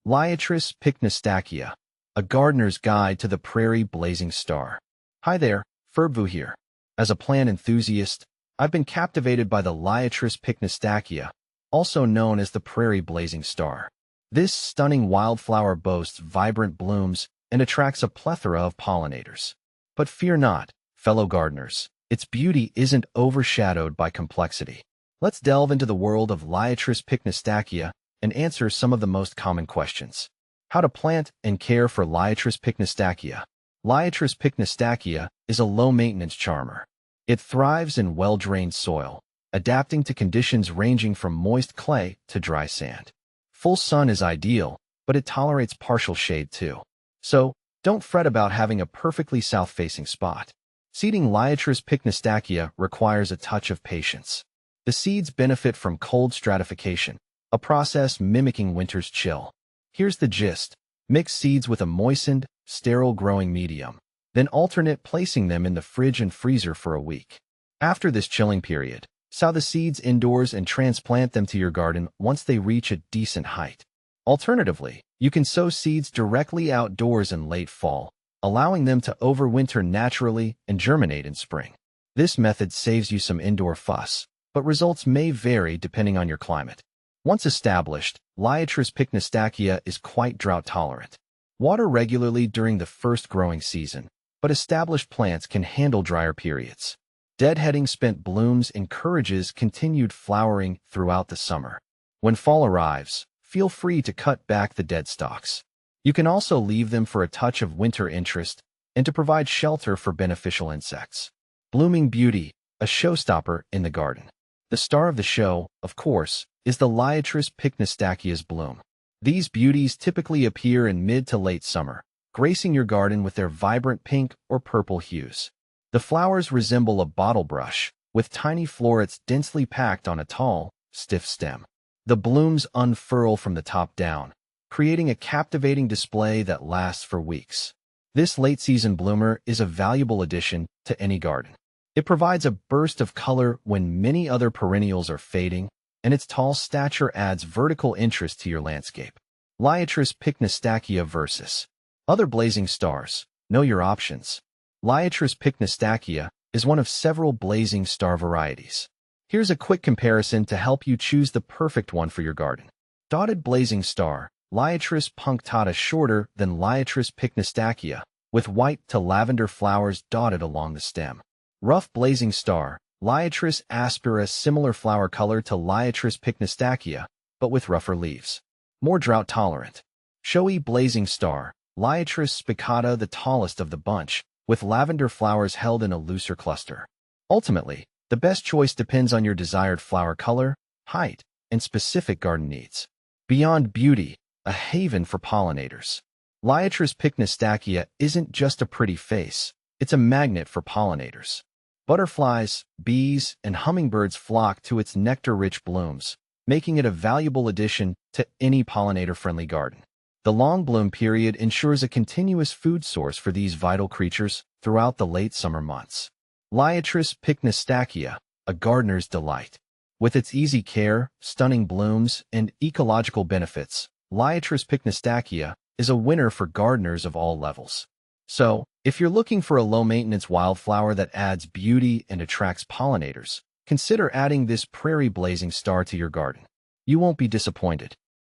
Liatris Pycnostachya, a gardener's guide to the prairie blazing star. Hi there, Ferbvu here. As a plant enthusiast, I've been captivated by the Liatris Pycnostachya, also known as the prairie blazing star. This stunning wildflower boasts vibrant blooms and attracts a plethora of pollinators. But fear not, fellow gardeners, its beauty isn't overshadowed by complexity. Let's delve into the world of Liatris Pycnostachya and answer some of the most common questions. How to plant and care for Liatris Pycnostachya. Liatris Pycnostachya is a low-maintenance charmer. It thrives in well-drained soil, adapting to conditions ranging from moist clay to dry sand. Full sun is ideal, but it tolerates partial shade too. So, don't fret about having a perfectly south-facing spot. Seeding Liatris Pycnostachya requires a touch of patience. The seeds benefit from cold stratification, a process mimicking winter's chill. Here's the gist. Mix seeds with a moistened, sterile growing medium, then alternate placing them in the fridge and freezer for a week. After this chilling period, sow the seeds indoors and transplant them to your garden once they reach a decent height. Alternatively, you can sow seeds directly outdoors in late fall, allowing them to overwinter naturally and germinate in spring. This method saves you some indoor fuss, but results may vary depending on your climate. Once established, Liatris Pycnostachya is quite drought-tolerant. Water regularly during the first growing season, but established plants can handle drier periods. Deadheading spent blooms encourages continued flowering throughout the summer. When fall arrives, feel free to cut back the dead stalks. You can also leave them for a touch of winter interest and to provide shelter for beneficial insects. Blooming beauty, a showstopper in the garden. The star of the show, of course, is the Liatris Pycnostachya's bloom. These beauties typically appear in mid to late summer, gracing your garden with their vibrant pink or purple hues. The flowers resemble a bottle brush, with tiny florets densely packed on a tall, stiff stem. The blooms unfurl from the top down, creating a captivating display that lasts for weeks. This late-season bloomer is a valuable addition to any garden. It provides a burst of color when many other perennials are fading, and its tall stature adds vertical interest to your landscape. Liatris Pycnostachya versus other blazing stars. Know your options. Liatris Pycnostachya is one of several blazing star varieties. Here's a quick comparison to help you choose the perfect one for your garden. Dotted blazing star, Liatris punctata shorter than Liatris Pycnostachya, with white to lavender flowers dotted along the stem. Rough blazing star, Liatris aspera similar flower color to Liatris Pycnostachya, but with rougher leaves. More drought-tolerant. Showy blazing star, Liatris spicata the tallest of the bunch, with lavender flowers held in a looser cluster. Ultimately, the best choice depends on your desired flower color, height, and specific garden needs. Beyond beauty, a haven for pollinators. Liatris Pycnostachya isn't just a pretty face, it's a magnet for pollinators. Butterflies, bees, and hummingbirds flock to its nectar-rich blooms, making it a valuable addition to any pollinator-friendly garden. The long bloom period ensures a continuous food source for these vital creatures throughout the late summer months. Liatris Pycnostachya, a gardener's delight. With its easy care, stunning blooms, and ecological benefits, Liatris Pycnostachya is a winner for gardeners of all levels. So, if you're looking for a low-maintenance wildflower that adds beauty and attracts pollinators, consider adding this prairie blazing star to your garden. You won't be disappointed.